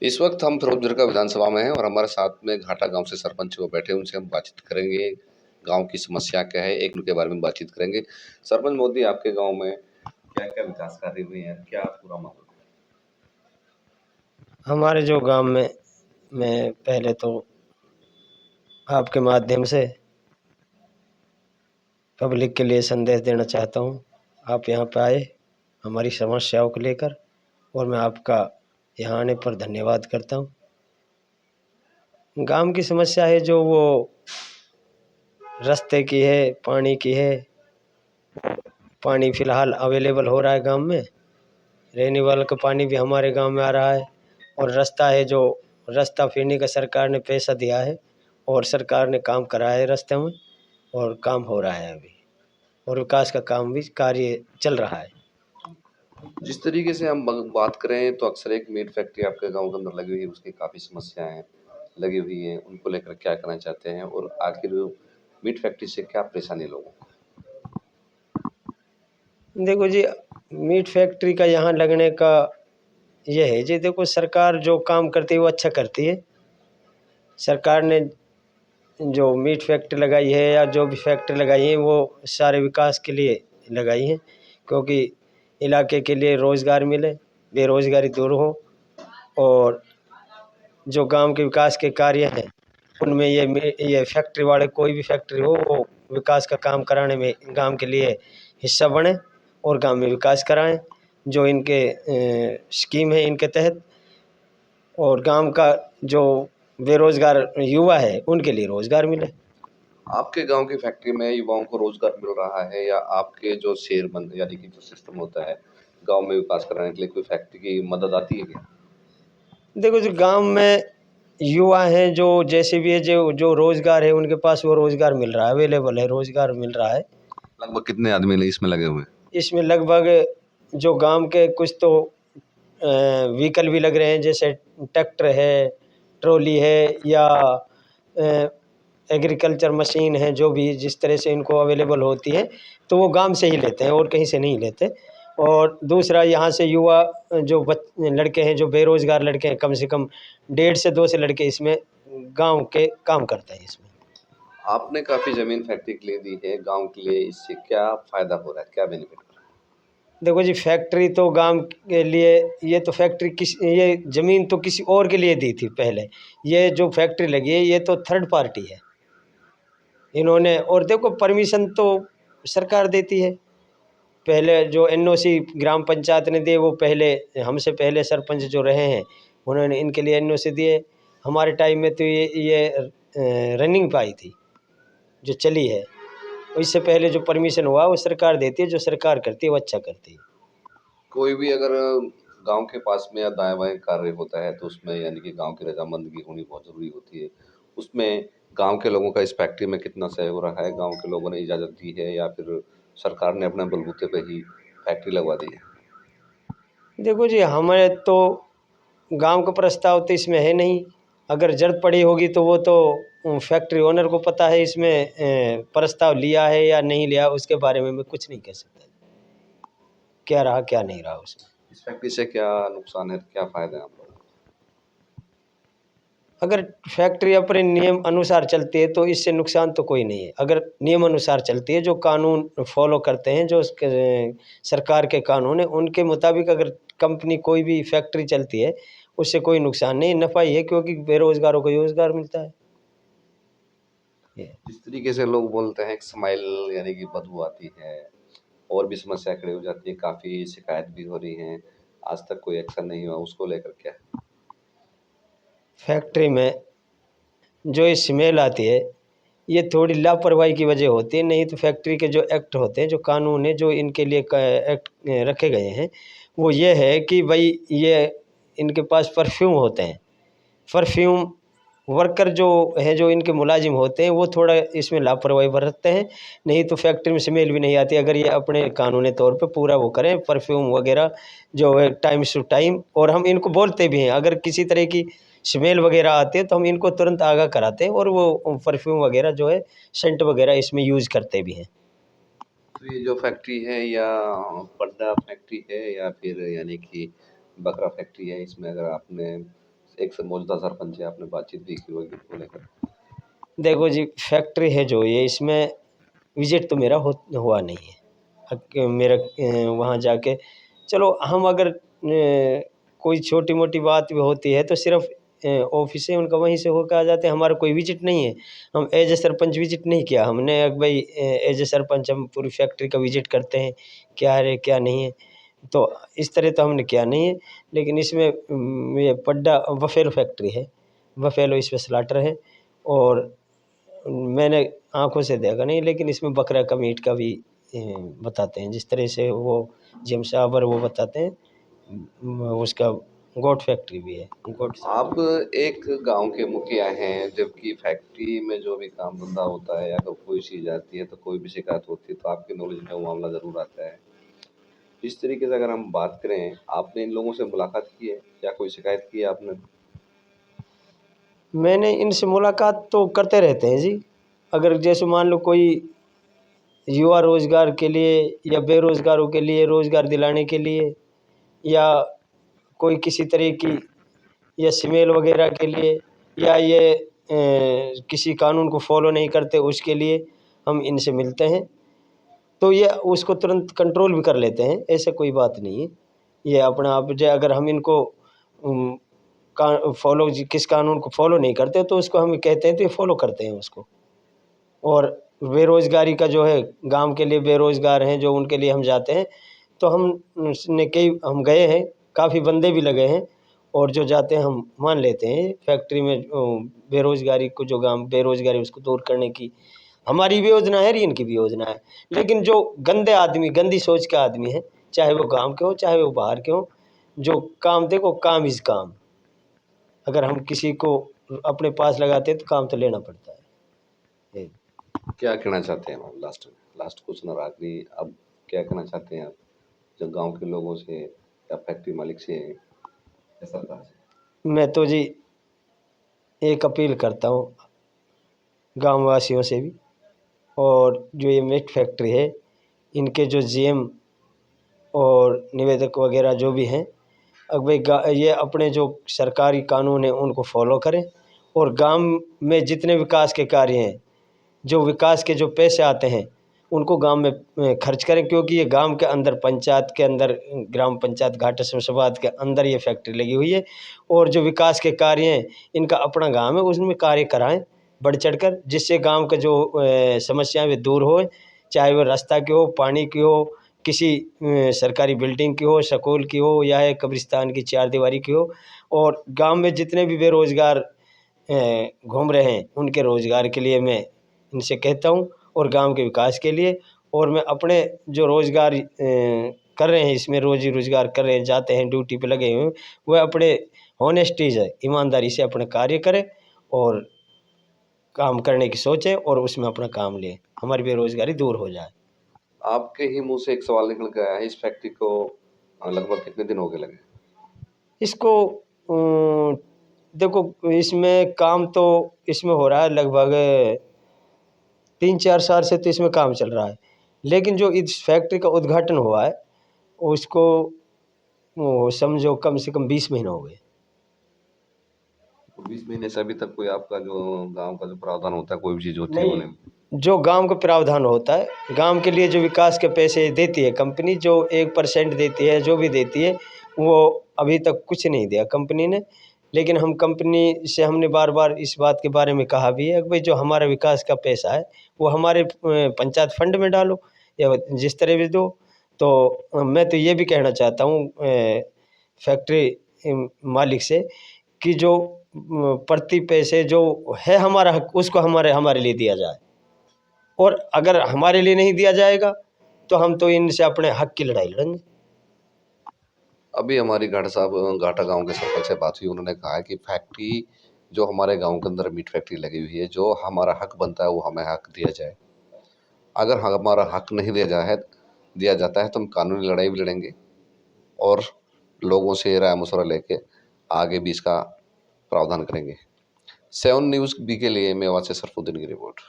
इस वक्त हम फिरोजपुर विधानसभा में हैं और हमारे साथ में घाटा गांव से सरपंच वो बैठे हैं। उनसे हम बातचीत करेंगे, गांव की समस्या क्या है, एक उनके बारे में बातचीत करेंगे। सरपंच मोदी, आपके गांव में क्या क्या विकास कार्य हुए हैं, क्या पूरा माहौल है? हमारे जो गांव में मैं पहले तो आपके माध्यम से पब्लिक के लिए संदेश देना चाहता हूं। आप यहां पे आए हमारी समस्याओं को लेकर, और मैं आपका यहाँ आने पर धन्यवाद करता हूं। गांव की समस्या है जो वो रास्ते की है, पानी की है। पानी फ़िलहाल अवेलेबल हो रहा है गांव में, रहने वाले का पानी भी हमारे गांव में आ रहा है। और रास्ता है, जो रास्ता फिरने का सरकार ने पैसा दिया है और सरकार ने काम कराया है रास्ते में, और काम हो रहा है अभी, और विकास का काम भी कार्य चल रहा है। जिस तरीके से हम बात करें तो अक्सर एक मीट फैक्ट्री आपके गांव के अंदर लगी हुई है, उसकी काफ़ी समस्याएं लगी हुई हैं, उनको लेकर क्या करना चाहते हैं और आखिर मीट फैक्ट्री से क्या परेशानी लोगों को? देखो जी, मीट फैक्ट्री का यहाँ लगने का ये है जी, देखो सरकार जो काम करती है वो अच्छा करती है। सरकार ने जो मीट फैक्ट्री लगाई है या जो भी फैक्ट्री लगाई है वो सारे विकास के लिए लगाई है, क्योंकि इलाके के लिए रोज़गार मिले, बेरोज़गारी दूर हो, और जो गांव के विकास के कार्य हैं उनमें ये फैक्ट्री वाले, कोई भी फैक्ट्री हो, वो विकास का काम कराने में गांव के लिए हिस्सा बने और गांव में विकास कराएं जो इनके स्कीम है इनके तहत। और गांव का जो बेरोज़गार युवा है उनके लिए रोज़गार मिले। आपके गांव की फैक्ट्री में युवाओं को रोजगार मिल रहा है या आपके जो शेयरबंद यानी कि जो सिस्टम होता है गांव में विकास कराने के लिए कोई फैक्ट्री की मदद आती है क्या? देखो जो गांव में युवा हैं, जो जैसे भी है, जो जो रोज़गार है उनके पास वो रोज़गार मिल रहा है, अवेलेबल है, रोज़गार मिल रहा है। लगभग कितने आदमी इसमें लगे हुए हैं? इसमें लगभग जो गांव के कुछ तो व्हीकल भी लग रहे हैं, जैसे ट्रैक्टर है, ट्रॉली है, या एग्रीकल्चर मशीन है, जो भी जिस तरह से इनको अवेलेबल होती है तो वो गांव से ही लेते हैं और कहीं से नहीं लेते। और दूसरा, यहाँ से युवा जो लड़के हैं, जो बेरोज़गार लड़के हैं, कम से कम 1.5 से 2 से लड़के इसमें गांव के काम करते हैं इसमें। आपने काफी जमीन फैक्ट्री के लिए दी है, गांव के लिए इससे क्या फायदा हो रहा है, क्या बेनिफिट हो रहा है? देखो जी, फैक्ट्री तो गांव के लिए, ये तो फैक्ट्री ये ज़मीन तो किसी और के लिए दी थी पहले। ये जो फैक्ट्री लगी है ये तो थर्ड पार्टी है इन्होंने। और देखो, परमिशन तो सरकार देती है। पहले जो एनओसी ग्राम पंचायत ने दिए, वो पहले हमसे पहले सरपंच जो रहे हैं उन्होंने इनके लिए एनओसी दिए। हमारे टाइम में तो ये रनिंग पाई थी जो चली है। इससे पहले जो परमिशन हुआ वो सरकार देती है, जो सरकार करती है वो अच्छा करती है। कोई भी अगर गांव के पास में या दाएं बाएं कार्य होता है तो उसमें यानी कि गांव की रजामंदगी होनी बहुत जरूरी होती है। उसमें गांव के लोगों का इस फैक्ट्री में कितना सहयोग रहा है? गांव के लोगों ने इजाजत दी है या फिर सरकार ने अपने बलबूते पे ही फैक्ट्री लगवा दी है? देखो जी, हमारे तो गांव का प्रस्ताव तो इसमें है नहीं। अगर जरूरत पड़ी होगी तो वो तो फैक्ट्री ओनर को पता है इसमें प्रस्ताव लिया है या नहीं लिया, उसके बारे में मैं कुछ नहीं कह सकता क्या रहा क्या नहीं रहा उसमें। इस फैक्ट्री से क्या नुकसान है, क्या फायदा है आप लोगों को? अगर फैक्ट्री अपने नियम अनुसार चलती है तो इससे नुकसान तो कोई नहीं है। अगर नियम अनुसार चलती है, जो कानून फॉलो करते हैं, जो सरकार के कानून है उनके मुताबिक अगर कंपनी कोई भी फैक्ट्री चलती है, उससे कोई नुकसान नहीं, नफ़ा ही है, क्योंकि बेरोजगारों को रोजगार मिलता है। जिस तरीके से लोग बोलते हैं कि स्माइल यानी कि बदबू आती है और भी समस्या खड़ी हो जाती है, काफ़ी शिकायत भी हो रही हैं, आज तक कोई एक्शन नहीं हुआ, उसको लेकर क्या? फैक्ट्री में जो ये स्मेल आती है ये थोड़ी लापरवाही की वजह होती है, नहीं तो फैक्ट्री के जो एक्ट होते हैं, जो कानून है, जो इनके लिए एक्ट रखे गए हैं, वो ये है कि भाई ये इनके पास परफ्यूम होते हैं। परफ्यूम वर्कर जो है, जो इनके मुलाजिम होते हैं, वो थोड़ा इसमें लापरवाही बरतते हैं, नहीं तो फैक्ट्री में स्मेल भी नहीं आती अगर ये अपने कानूनी तौर पे पूरा वो करें परफ्यूम वगैरह जो है टाइम टू टाइम। और हम इनको बोलते भी हैं, अगर किसी तरह की स्मेल वगैरह आती है तो हम इनको तुरंत आगाह कराते हैं और वो परफ्यूम वगैरह जो है, सेंट वगैरह इसमें यूज़ करते भी हैं। तो ये जो फैक्ट्री है या पड्डा फैक्ट्री है या फिर यानी कि बकरा फैक्ट्री है, इसमें अगर आपने एक से मौजूदा सरपंच है, आपने बातचीत भी की होगी इसको लेकर। देखो जी, फैक्ट्री है जो ये, इसमें विज़िट तो मेरा हुआ नहीं है। मेरा वहाँ जाके, चलो हम अगर कोई छोटी-मोटी बात भी होती है तो सिर्फ़ ऑफ़िस है उनका, वहीं से होके आ जाते हैं, हमारा कोई विज़िट नहीं है। हम एज़ ए सरपंच विज़िट नहीं किया हमने, भाई एज़ ए सरपंच हम पूरी फैक्ट्री का विज़िट करते हैं, क्या है, क्या नहीं है। तो इस तरह तो हमने किया नहीं है। लेकिन इसमें ये पड्डा बफ़ेलो फैक्ट्री है, बफ़ेलो इसमें स्लॉटर है, और मैंने आँखों से देखा नहीं, लेकिन इसमें बकरा का मीट का भी बताते हैं, जिस तरह से वो जिम साहब और वो बताते हैं। उसका गोट फैक्ट्री भी है, गोट से। आप एक गांव के मुखिया हैं, जबकि फैक्ट्री में जो भी काम धंधा होता है या तो कोई चीज़ आती है तो कोई भी शिकायत होती है तो आपके नॉलेज में वो मामला ज़रूर आता है। इस तरीके से अगर हम बात करें, आपने इन लोगों से मुलाकात की है या कोई शिकायत की है आपने? मैंने इनसे मुलाकात तो करते रहते हैं जी। अगर जैसे मान लो कोई युवा रोज़गार के लिए या बेरोज़गारों के लिए रोज़गार दिलाने के लिए, या कोई किसी तरह की, या सिमेल वगैरह के लिए, या ये किसी कानून को फ़ॉलो नहीं करते उसके लिए हम इनसे मिलते हैं, तो ये उसको तुरंत कंट्रोल भी कर लेते हैं, ऐसा कोई बात नहीं है। ये अपना आप जो, अगर हम इनको उम, का फ़ॉलो किस कानून को फ़ॉलो नहीं करते तो उसको हम कहते हैं तो ये फ़ॉलो करते हैं उसको। और बेरोज़गारी का जो है, गाँव के लिए बेरोज़गार हैं जो, उनके लिए हम जाते हैं, तो हम उसने कई हम गए हैं, काफ़ी बंदे भी लगे हैं, और जो जाते हैं हम मान लेते हैं फैक्ट्री में बेरोज़गारी को, जो गाँव बेरोज़गारी उसको दूर करने की हमारी भी योजना है और इनकी भी योजना है। लेकिन जो गंदे आदमी, गंदी सोच के आदमी हैं, चाहे वो गाँव के हों, चाहे वो बाहर के हों, जो काम, देखो काम इज़ काम। अगर हम किसी को अपने पास लगाते हैं तो काम तो लेना पड़ता है। क्या कहना चाहते हैं आप लास्ट में? लास्ट क्वेश्चन और आखिरी, अब क्या कहना चाहते हैं आप जब गांव के लोगों से या फैक्ट्री मालिक से या सरकार से? मैं तो जी एक अपील करता हूँ गाँव वासियों से भी, और जो ये मीट फैक्ट्री है, इनके जो जीएम और निवेदक वगैरह जो भी हैं, अब भाई ये अपने जो सरकारी कानून हैं उनको फॉलो करें, और गांव में जितने विकास के कार्य हैं, जो विकास के जो पैसे आते हैं, उनको गांव में खर्च करें, क्योंकि ये गांव के अंदर, पंचायत के अंदर, ग्राम पंचायत घाटा शमशाबाद के अंदर ये फैक्ट्री लगी हुई है। और जो विकास के कार्य हैं, इनका अपना गांव है, उसमें कार्य कराएं बढ़ चढ़कर, जिससे गांव के जो समस्याएं वे दूर हो, चाहे वो रास्ता की हो, पानी की हो, किसी सरकारी बिल्डिंग की हो, स्कूल की हो, या कब्रिस्तान की चारदीवारी की हो। और गांव में जितने भी बेरोजगार घूम रहे हैं, उनके रोजगार के लिए मैं इनसे कहता हूँ, और गांव के विकास के लिए। और मैं अपने जो रोजगार कर रहे हैं, इसमें रोजी रोजगार कर रहे हैं, जाते हैं ड्यूटी पे लगे हुए, वह अपने होनेस्टी से, ईमानदारी से अपना कार्य करें, और काम करने की सोचें, और उसमें अपना काम लें, हमारी बेरोजगारी दूर हो जाए। आपके ही मुंह से एक सवाल निकल के आया है, इस फैक्ट्री को लगभग कितने दिन हो गए लगे? इसको देखो, इसमें काम तो इसमें हो रहा है लगभग 3-4 साल से, तो इसमें काम चल रहा है। लेकिन जो इस फैक्ट्री का उद्घाटन हुआ है, उसको वो समझो कम से कम 20 महीने हो गए। तो 20 महीने से अभी तक कोई आपका जो गांव का जो प्रावधान होता है, कोई भी चीज़ होती है नहीं, होने में? जो गांव का प्रावधान होता है, गांव के लिए जो विकास के पैसे देती है कंपनी, जो 1% देती है, जो भी देती है, वो अभी तक कुछ नहीं दिया कंपनी ने। लेकिन हम कंपनी से हमने बार बार इस बात के बारे में कहा भी है कि भाई जो हमारा विकास का पैसा है, वो हमारे पंचायत फंड में डालो, या जिस तरह भी दो। तो मैं तो ये भी कहना चाहता हूँ फैक्ट्री मालिक से, कि जो प्रति पैसे जो है हमारा हक, उसको हमारे हमारे लिए दिया जाए। और अगर हमारे लिए नहीं दिया जाएगा तो हम तो इनसे अपने हक की लड़ाई लड़ेंगे। अभी हमारी घाटा गांव के सरपंच से बात हुई, उन्होंने कहा है कि फैक्ट्री जो हमारे गांव के अंदर मीट फैक्ट्री लगी हुई है, जो हमारा हक बनता है वो हमें हक दिया जाए। अगर हमारा हक नहीं दिया जाता है तो हम कानूनी लड़ाई भी लड़ेंगे और लोगों से राय मशवरा लेके आगे भी इसका प्रावधान करेंगे। 7 न्यूज़ बी के लिए मेवात से सरफुद्दीन की रिपोर्ट।